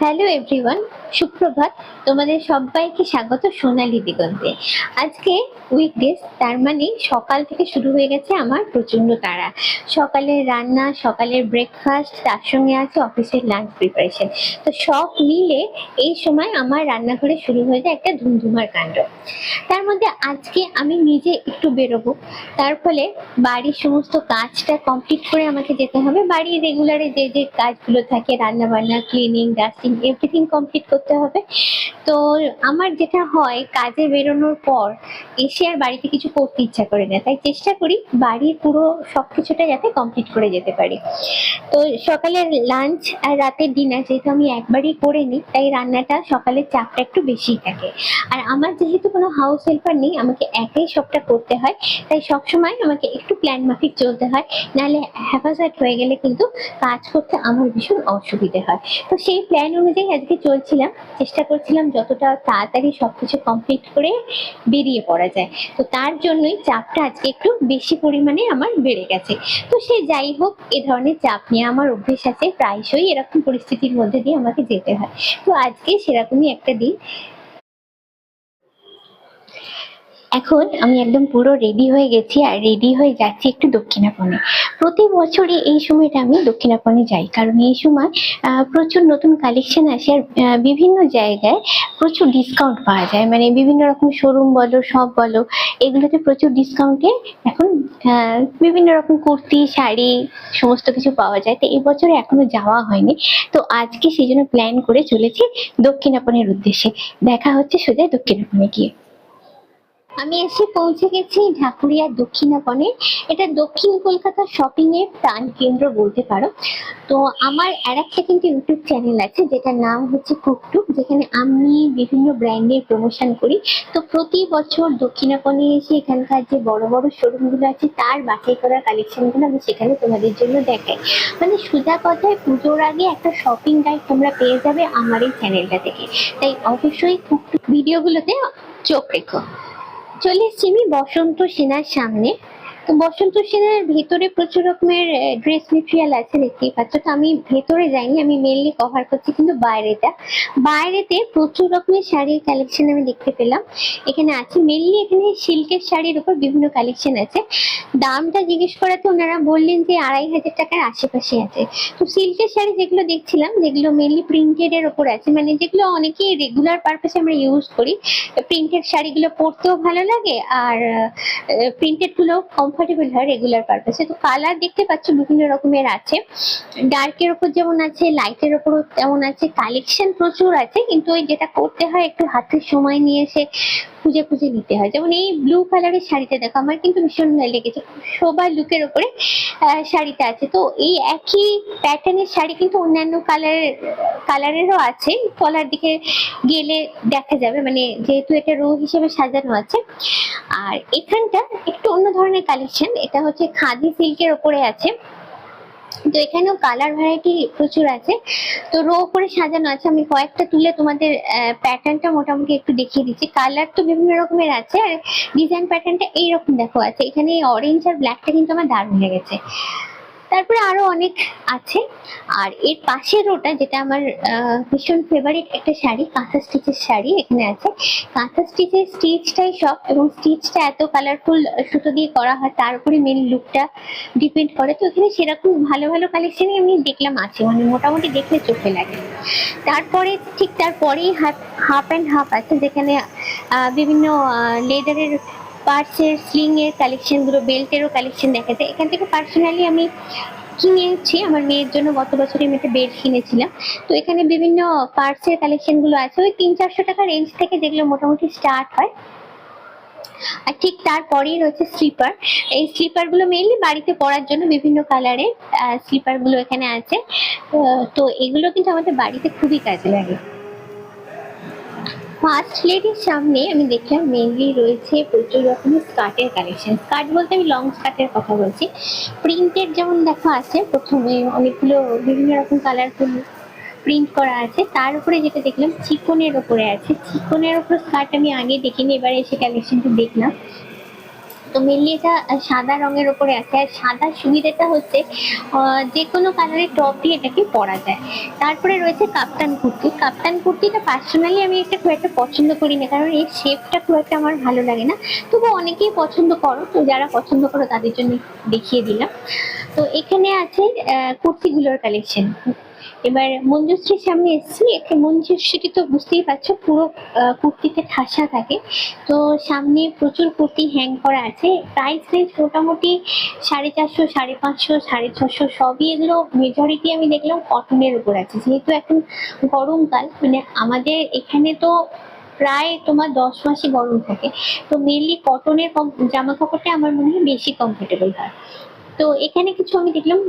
Hello everyone, সুপ্রভাত। তোমাদের সবাইকে স্বাগত সোনালী দিগন্তে। আজকে উইকডেজ, তার মানে সকাল থেকে শুরু হয়ে গেছে আমার প্রচন্ড তাড়া। সকালের রান্না, সকালের ব্রেকফাস্ট, তার সঙ্গে আছে অফিসের লাঞ্চ প্রিপারেশন। তো সব মিলে এই সময় আমার রান্নাঘরে শুরু হয়ে যায় একটা ধুমধুমার কাণ্ড। তার মধ্যে আজকে আমি নিজে একটু বেরোবো, তার ফলে বাড়ির সমস্ত কাজটা কমপ্লিট করে আমাকে যেতে হবে। বাড়ির রেগুলারে যে যে কাজগুলো থাকে, রান্না বান্না, ক্লিনিং, ডাস্টিং, এভরিথিং কমপ্লিট করতে হবে। তো আমার যেটা হয়, কাজে বেরোনোর পর এসে আর বাড়িতে কিছু করতে ইচ্ছা করে না, তাই চেষ্টা করি বাড়ির পুরো সবকিছুটা যাতে কমপ্লিট করে যেতে পারি। তো সকালের লাঞ্চ আর রাতের ডিনার যেহেতু আমি একবারই করে নিই, তাই রান্নাটা সকালের চাপটা একটু বেশিই থাকে। আর আমার যেহেতু কোনো হাউস হেল্পার নেই, আমাকে একাই সবটা করতে হয়, তাই সবসময় আমাকে একটু প্ল্যান মাফিক চলতে হয়, নাহলে হ্যাপাজার্ড হয়ে গেলে কিন্তু কাজ করতে আমার ভীষণ অসুবিধে হয়। তো সেই প্ল্যান অনুযায়ী আজকে চলছিলাম, চেষ্টা করছিলাম যতটা তাড়াতাড়ি সবকিছু কমপ্লিট করে বেরিয়ে পড়া যায়। তো তার জন্যই চাপটা আজকে একটু বেশি পরিমাণে আমার বেড়ে গেছে। তো সে যাই হোক, এ ধরনের চাপ নিয়ে আমার অভ্যেস আছে, প্রায়শই এরকম পরিস্থিতির মধ্যে দিয়ে আমাকে যেতে হয়। তো আজকে সেরকমই একটা দিন। এখন আমি একদম পুরো রেডি হয়ে গেছি আর রেডি হয়ে যাচ্ছি একটু দক্ষিণাপনে। প্রতি বছরই এই সময়টা আমি দক্ষিণাপনে যাই, কারণ এই সময় প্রচুর নতুন কালেকশন আসে আর বিভিন্ন জায়গায় প্রচুর ডিসকাউন্ট পাওয়া যায়। মানে বিভিন্ন রকম শোরুম বলো, সব বলো, এগুলোতে প্রচুর ডিসকাউন্টে এখন বিভিন্ন রকম কুর্তি, শাড়ি সমস্ত কিছু পাওয়া যায়। তো এই বছরে এখনো যাওয়া হয়নি, তো আজকে সেই জন্য প্ল্যান করে চলেছি দক্ষিণাপনের উদ্দেশ্যে। দেখা হচ্ছে সোজা দক্ষিণাপনে গিয়ে। আমি এসে পৌঁছে গেছি ঢাকুরিয়ার দক্ষিণাপনে। এটা দক্ষিণ কলকাতা শপিং এর প্রাণ কেন্দ্র বলতে পারো। তো আমার আর একটা কিন্তু ইউটিউব চ্যানেল আছে, যেটার নাম হচ্ছে কুকটুক, যেখানে আমি বিভিন্ন ব্র্যান্ডের প্রমোশন করি। তো প্রতি বছর দক্ষিণাপনে এসে এখানকার যে বড় বড় শোরুম গুলো আছে তার বাছাই করা কালেকশন গুলো আমি সেখানে তোমাদের জন্য দেখাই। মানে সোজা কথায় পুজোর আগে একটা শপিং গাইড তোমরা পেয়ে যাবে আমার এই চ্যানেলটা থেকে। তাই অবশ্যই কুকটুক ভিডিওগুলোতে চোখ রেখো। চলে এসছি আমি বসন্ত সেনার সামনে। তো বসন্ত সেনার ভেতরে প্রচুর রকমের ড্রেস মেটেরিয়াল আছে, দেখতেই পাচ্ছ। তো আমি ভেতরে যাইনি, আমি মেনলি কভার করছি কিন্তু বাইরেটা। বাইরেতে প্রচুর রকমের শাড়ির কালেকশন আমি দেখতে পেলাম। এখানে আছে মেনলি, এখানে সিল্কের শাড়ির উপর বিভিন্ন কালেকশন আছে। দামটা জিজ্ঞেস করাতে ওনারা বললেন যে 2,500 টাকার আশেপাশে আছে। তো সিল্কের শাড়ি যেগুলো দেখছিলাম, যেগুলো মেনলি প্রিন্টেড এর উপর আছে, মানে যেগুলো অনেকেই রেগুলার পারপাসে আমরা ইউজ করি। প্রিন্টেড শাড়িগুলো পরতেও ভালো লাগে আর প্রিন্টেড গুলো কমফোর্টেবল হয় রেগুলার পারপাসে। তো কালার দেখতে পাচ্ছ বিভিন্ন রকমের আছে, ডার্কের উপর যেমন আছে, লাইটের উপরও তেমন আছে। কালেকশন প্রচুর আছে, কিন্তু ওই যেটা করতে হয় একটু হাতে সময় নিয়ে এসে খুঁজে খুঁজে নিতে হয়। যেমন এই ব্লু কালারের শাড়িটা দেখো, আমার কিন্তু ভীষণ ভালো লেগেছে, শোভা লুকের উপরে শাড়িটা আছে। তো এই একই প্যাটার্নের শাড়ি কিন্তু অন্যান্য কালারেরও আছে, তলার দিকে গেলে দেখা যাবে, মানে যেহেতু এটা রো হিসেবে সাজানো আছে। আর এখানটা একটু অন্য ধরনের কালেকশন, এটা হচ্ছে খাদি সিল্কের ওপরে আছে। তো এখানেও কালার ভ্যারাইটি প্রচুর আছে। তো রো করে সাজানো আছে, আমি কয়েকটা তুলে তোমাদের প্যাটার্নটা মোটামুটি একটু দেখিয়ে দিচ্ছি। কালার তো বিভিন্ন রকমের আছে, আর ডিজাইন প্যাটার্নটা এইরকম দেখো আছে। এখানে অরেঞ্জ আর ব্ল্যাকটা কিন্তু আমার দারুণ লেগেছে। তারপরে আরো অনেক আছে। আর এর পাশের রোটা, যেটা আমার ভীষণ ফেভারিট একটা শাড়ি, কাঁথা স্টিচের শাড়ি এখানে আছে। কাঁথা স্টিচের স্টিচটাই সব, এবং স্টিচটা এত কালারফুল সুতো দিয়ে করা হয়, তার উপরে মেন লুকটা ডিপেন্ড করে। তো এখানে সেরকম ভালো ভালো কালেকশনই আমি দেখলাম আছে, মানে মোটামুটি দেখলে চোখে লাগে। তারপরে ঠিক তারপরেই হাফ অ্যান্ড হাফ আছে, যেখানে বিভিন্ন লেদারের পার্টসের, স্লিং এর কালেকশন গুলো, বেল্টেরও কালেকশন দেখা যায়। এখান থেকে পার্সোনালি আমি কিনেছি আমার মেয়ের জন্য, গত বছরে আমি একটা বেল্ট কিনেছিলাম। তো এখানে বিভিন্ন পার্টসের কালেকশন গুলো আছে, ওই 300-400 টাকা রেঞ্জ থেকে, যেগুলো মোটামুটি স্টার্ট হয়। আর ঠিক তারপরেই রয়েছে স্লিপার। এই স্লিপার গুলো মেইনলি বাড়িতে পরার জন্য, বিভিন্ন কালারের স্লিপার গুলো এখানে আছে। তো এগুলো কিন্তু আমাদের বাড়িতে খুবই কাজে লাগে। ফার্স্ট লেডির সামনে আমি দেখলাম মেনলি রয়েছে প্রচুর রকমের স্কার্টের কালেকশন। স্কার্ট বলতে আমি লং স্কার্টের কথা বলছি। প্রিন্টেড যেমন দেখা আছে, প্রথমে অনেকগুলো বিভিন্ন রকম কালারফুল প্রিন্ট করা আছে। তার উপরে যেটা দেখলাম চিকনের উপরে আছে, চিকনের উপর স্কার্ট আমি আগে দেখিনি, এবারে এসে কালেকশনটা দেখলাম। তো মেনলি এটা সাদা রঙের উপরে আছে। আর সাদার সুবিধাটা হচ্ছে যে কোনো কালারের টপ দিয়ে এটাকে পরা যায়। তারপরে রয়েছে কাপ্তান কুর্তি। কাপ্তান কুর্তিটা পার্সোনালি আমি এটা খুব একটা পছন্দ করি না, কারণ এর শেপটা খুব একটা আমার ভালো লাগে না। তবু অনেকেই পছন্দ করো, তো যারা পছন্দ করো তাদের জন্য দেখিয়ে দিলাম। তো এখানে আছে কুর্তিগুলোর কালেকশন। এবার মঞ্জুশ্রীর সামনে এসেছি। মঞ্জুশ্রী তো বুঝতেই পারছো পুরো কুর্তিতে ঠাসা থাকে। তো সামনে প্রচুর কুর্তি হ্যাং করা আছে। প্রাইস রেঞ্জ মোটামুটি 450, 550, 650 সবই। এগুলো মেজরিটি আমি দেখলাম কটনের উপর আছে, যেহেতু এখন গরমকাল, মানে আমাদের এখানে তো প্রায় তোমার 10 মাসই গরম থাকে। তো মেনলি কটনের জামা কাপড়টা আমার মনে হয় বেশি কমফোর্টেবল হয়। তো এখানে কিছু আমি দেখলাম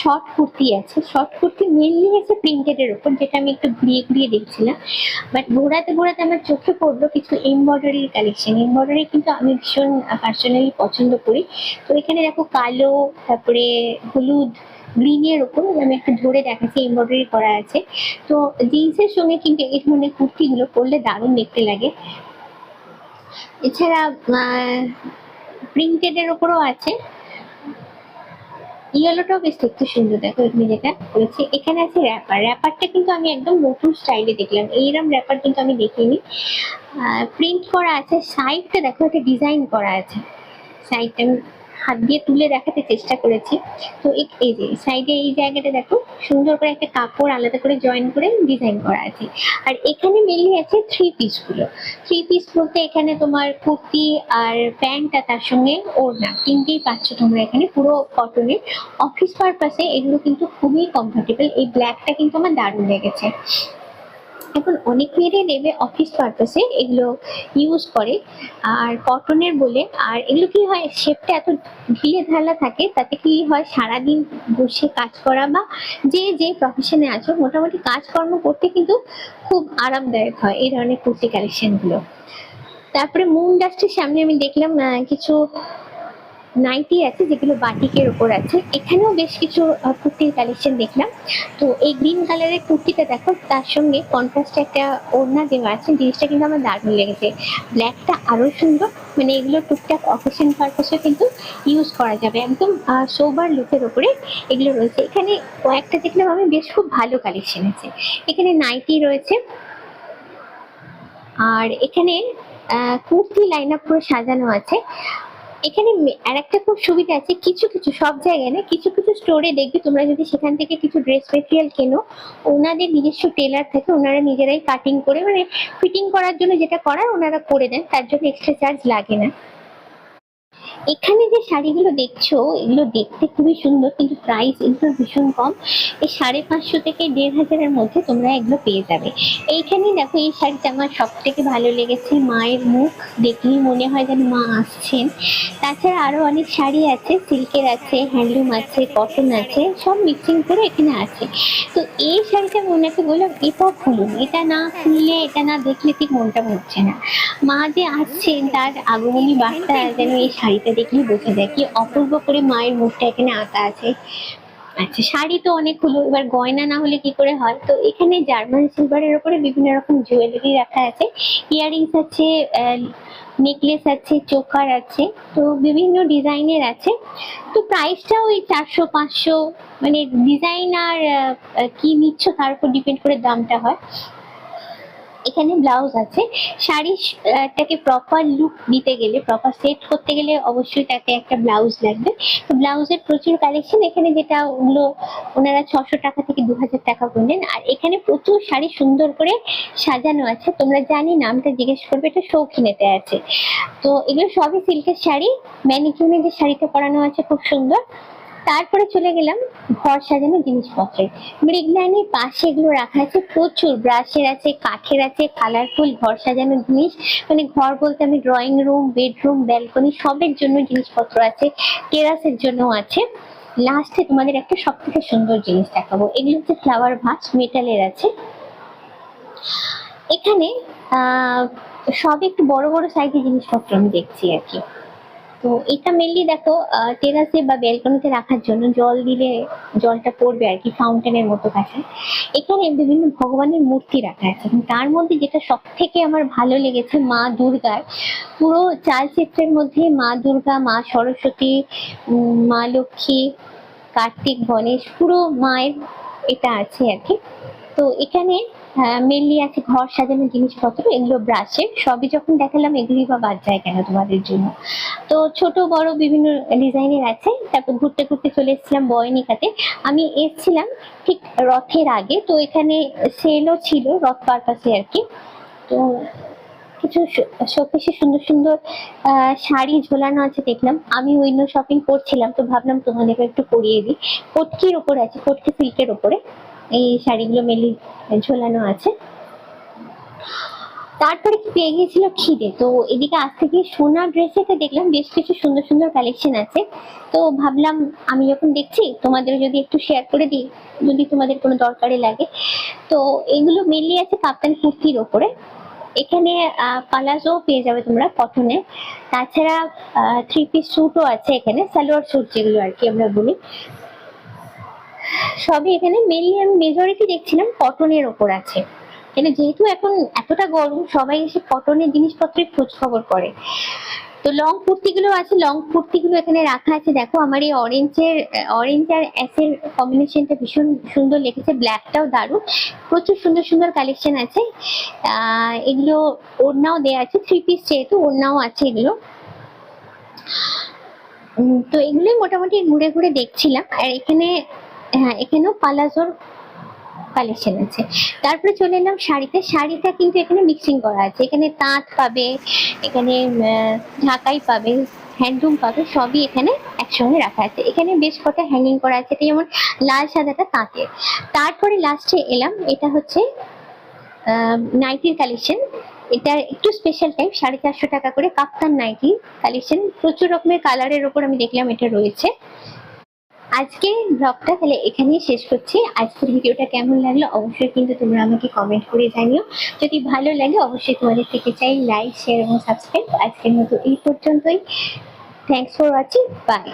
শর্ট কুর্তি আছে। শর্ট কুর্তি মেনলি আছে প্রিন্টেড এর উপর, যেটা আমি একটু ঘুরিয়ে ঘুরিয়ে দেখছিলাম। বাট ঘোরাতে ঘোরাতে আমার চোখে পড়লো কিছু এমব্রয়ডারির কালেকশন। এমব্রয়ডারি কিন্তু আমি ভীষণ পার্সোনালি পছন্দ করি। তো এখানে দেখো কালো, তারপরে হলুদ, গ্রিনের উপর আমি একটু ধরে দেখাচ্ছি এমব্রয়ডারি করা আছে। তো জিন্সের সঙ্গে কিন্তু এই ধরনের কুর্তিগুলো পরলে দারুণ দেখতে লাগে। এছাড়া প্রিন্টেড এর উপরও আছে। ইয়েলোটাও বেশ দেখতে সুন্দর, দেখো এখানে যেটা রয়েছে। এখানে আছে র্যাপার। র্যাপারটা কিন্তু আমি একদম নতুন স্টাইলে দেখলাম, এইরকম র্যাপার কিন্তু আমি দেখিনি। প্রিন্ট করা আছে, সাইডটা দেখো একটা ডিজাইন করা আছে। সাইডটা আমি হাত দিয়ে তুলে দেখাতে চেষ্টা করেছি। তো এই যে সাইডে এই জায়গাটা দেখো সুন্দর করে একটা কাপড় আলাদা করে জয়েন করে ডিজাইন করা আছে। আর এখানে মেনলি আছে থ্রি পিস গুলো। থ্রি পিস বলতে এখানে তোমার কুর্তি আর প্যান্ট আর তার সঙ্গে ওড়না তিনটেই পাচ্ছ তোমরা এখানে, পুরো কটনের। অফিস পারপাসে এগুলো কিন্তু খুবই কমফোর্টেবল। এই ব্ল্যাকটা কিন্তু আমার দারুণ লেগেছে। এখন অনেক মেয়েরাই নেবে অফিস পারপাসে এগুলো ইউজ করে, আর কটনের বলে। আর এগুলো কি হয়, শেপটা এত ঢিলে ঢালা থাকে, তাতে কি হয় সারাদিন বসে কাজ করা বা যে যে প্রফেশনে আছো মোটামুটি কাজকর্ম করতে কিন্তু খুব আরামদায়ক হয় এই ধরনের কুর্তি কালেকশন গুলো। তারপরে মুন ডাস্টের সামনে আমি দেখলাম কিছু নাইটি আছে যেগুলো বাটিকের ওপর আছে। এখানেও বেশ কিছু কুর্তির কালেকশন দেখলাম। তো এই গ্রিন কালারের কুর্তিটা দেখো, তার সঙ্গে কন্ট্রাস্টে একটা ওড়না দেওয়া আছে। জিনিসটা কিন্তু আমার দারুণ লেগেছে। ব্ল্যাকটা আরো সুন্দর, মানে এগুলো টুকটাক অকেশন পারপাসে কিন্তু ইউজ করা যাবে। একদম সোবার লুকের ওপরে এগুলো রয়েছে। এখানে কয়েকটা দেখলাম আমি বেশ খুব ভালো কালেকশন আছে। এখানে নাইটি রয়েছে, আর এখানে কুর্তি লাইন আপ করে সাজানো আছে। এখানে আর একটা খুব সুবিধা আছে, কিছু কিছু সব জায়গায় না, কিছু কিছু স্টোরে দেখবে তোমরা যদি সেখান থেকে কিছু ড্রেস মেটেরিয়াল কেনো, ওনাদের নিজস্ব টেলার থাকে, ওনারা নিজেরাই কাটিং করে, মানে ফিটিং করার জন্য যেটা করার ওনারা করে দেন, তার জন্য এক্সট্রা চার্জ লাগে না। এখানে যে শাড়িগুলো দেখছো এগুলো দেখতে খুবই সুন্দর, কিন্তু প্রাইস এগুলো ভীষণ কম। এই 550 থেকে 1500-এর মধ্যে তোমরা এগুলো পেয়ে যাবে। এইখানে দেখো এই শাড়িটা আমার সব থেকে ভালো লেগেছে। মায়ের মুখ দেখলেই মনে হয় যেন মা আসছেন। তাছাড়া আরো অনেক শাড়ি আছে, সিল্কের আছে, হ্যান্ডলুম আছে, কটন আছে, সব মিক্সিং করে এখানে আছে। তো এই শাড়িটা আমি ওনাকে বললাম এটা খুলুন, এটা না খুললে, এটা না দেখলে ঠিক মনটা ভরছে না। মা যে আসছেন তার আগমনী বার্তা যেন এই শাড়িটা দেখলেই বোঝা যায়, কি অপূর্ব করে মায়ের মুখটা এখানে আঁকা আছে। আচ্ছা, শাড়ি তো অনেক হলো, এবার গয়না না হলে কি করে হয়। তো এখানে জার্মান সিলভারের উপরে বিভিন্ন রকম জুয়েলারি রাখা আছে। ইয়াররিংস আছে, নেকলেস আছে, চোকার আছে, তো বিভিন্ন ডিজাইনের আছে। তো প্রাইসটা ওই 400, 500, মানে ডিজাইন আর কি নিচ্ছ তার উপর ডিপেন্ড করে দামটা হয়। এখানে ব্লাউজ আছে। শাড়িটাকে প্রপার লুক দিতে গেলে, প্রপার সেট করতে গেলে অবশ্যই তাকে একটা ব্লাউজ লাগবে। তো ব্লাউজের প্রচুর কালেকশন এখানে, যেটা ওগুলো ওনারা 600 টাকা থেকে 2000 টাকা বললেন। আর এখানে প্রচুর শাড়ি সুন্দর করে সাজানো আছে। তোমরা জানি নামটা জিজ্ঞেস করবে, এটা শৌখিনেতে আছে। তো এগুলো সবই সিল্কের শাড়ি। ম্যানিকিউনে যে শাড়িটা পরানো আছে খুব সুন্দর। তারপরে চলে গেলাম ঘর সাজানো জিনিসপত্রে। মৃগনায়নের পাশে এগুলো রাখা আছে, প্রচুর ব্রাশের আছে, কাঠের আছে, কালারফুল ঘর সাজানো জিনিস। মানে ঘর বলতে আমি ড্রয়িং রুম, বেডরুম, ব্যালকনি সবের জন্য জিনিসপত্র আছে, টেরাসের জন্য আছে। লাস্টে তোমাদের একটা সব থেকে সুন্দর জিনিস দেখাবো। এগুলো হচ্ছে ফ্লাওয়ার ভাস, মেটালের আছে। এখানে সব একটু বড় বড় সাইজের জিনিসপত্র আমি দেখছি আর কি। তো এটা মেনলি দেখো টেরাসে বা ব্যালকনিতে রাখার জন্য, জল দিলে জলটা পড়বে আর কি, ফাউন্টেনের মতো কাছে। এখানে বিভিন্ন ভগবানের মূর্তি রাখা আছে এবং তার মধ্যে যেটা সব থেকে আমার ভালো লেগেছে, মা দুর্গার পুরো চালচিত্রের মধ্যে মা দুর্গা, মা সরস্বতী, মা লক্ষ্মী, কার্তিক, গণেশ, পুরো মায়ের এটা আছে আর কি। তো এখানে মেনলি আছে ঘর সাজানোর জিনিসপত্র, এগুলো ব্রাশের, সবই যখন দেখালাম এগুলি বা বাদ যায় কেন তোমাদের জন্য। তো ছোট বড় বিভিন্ন ডিজাইনের আছে। তারপর ঘুরতে ঘুরতে চলে এসেছিলাম বয়নিকাতে। আমি এসেছিলাম ঠিক রথের আগে, তো এখানে সেলও ছিল রথ পারপাসে আর কি। তো কিছু শোকেসে সুন্দর সুন্দর শাড়ি ঝোলানো আছে দেখলাম। আমি উইন্ডো শপিং করছিলাম, তো ভাবলাম তোমাদেরকে একটু পরিয়ে দিই। কটকির ওপরে আছে, কটকি সিল্কের ওপরে এই শাড়িগুলো মেনলি ঝোলানো আছে। তারপরে পেয়ে গিয়েছিল খিদে, তো এদিকে আজ থেকে সোনা ড্রেসেতে দেখলাম বেশ কিছু সুন্দর সুন্দর কালেকশন আছে। তো ভাবলাম আমি যখন দেখছি তোমাদের যদি একটু শেয়ার করে দিই, যদি তোমাদের কোনো দরকারে লাগে। তো এগুলো মেনলি আছে কাপ্তান কুর্তির ওপরে। এখানে পালাজো পেয়ে যাবে তোমরা কটনে। তাছাড়া 3 পিস স্যুটও আছে এখানে, সালোয়ার স্যুট যেগুলো আর কি আমরা বলি, সবই এখানে। মেনলি আমি মেজরিটি দেখছিলাম কটনের ওপর আছে, কেন যেহেতু এখন এতটা গরম, সবাই এসে কটনের জিনিসপত্রের খোঁজ খবর করে। তো লং কুর্তিগুলো আছে, লং কুর্তিগুলো এখানে রাখা আছে। দেখো আমার এই অরেঞ্জ আর অ্যাশের কম্বিনেশনটা ভীষণ সুন্দর লেগেছে, ব্ল্যাকটাও দারুণ। প্রচুর সুন্দর সুন্দর কালেকশন আছে। এগুলো ওড়নাও দেয়া আছে, 3 পিস যেহেতু ওড়নাও আছে এগুলো। তো এগুলোই মোটামুটি ঘুরে ঘুরে দেখছিলাম। আর এখানে হ্যাঁ, এখানেও পালাজোর কালেকশন আছে। তারপরে চলে এলাম শাড়িতে। শাড়িটা কিন্তু এখানে মিক্সিং করা আছে, এখানে তাঁত পাবে, এখানে ঢাকাই পাবে, হ্যান্ডলুম পাবে, সবই এখানে একসঙ্গে রাখা আছে। এখানে বেশ কটা হ্যাঙ্গিং করা আছে, এটা যেমন লাল সাদাটা তাঁতের। তারপরে লাস্টে এলাম, এটা হচ্ছে নাইটির কালেকশন। এটা একটু স্পেশাল টাইপ, 450 টাকা করে কাপ্তান নাইটি কালেকশন। প্রচুর রকমের কালারের ওপর আমি দেখলাম এটা রয়েছে। আজকে ব্লগটা তাহলে এখানেই শেষ করছি। আজকের ভিডিওটা কেমন লাগলো অবশ্যই কিন্তু তোমরা আমাকে কমেন্ট করে জানিও। যদি ভালো লাগে অবশ্যই তোমাদের থেকে চাই লাইক, শেয়ার এবং সাবস্ক্রাইব। আজকের মতো এই পর্যন্তই। Thanks for watching, by.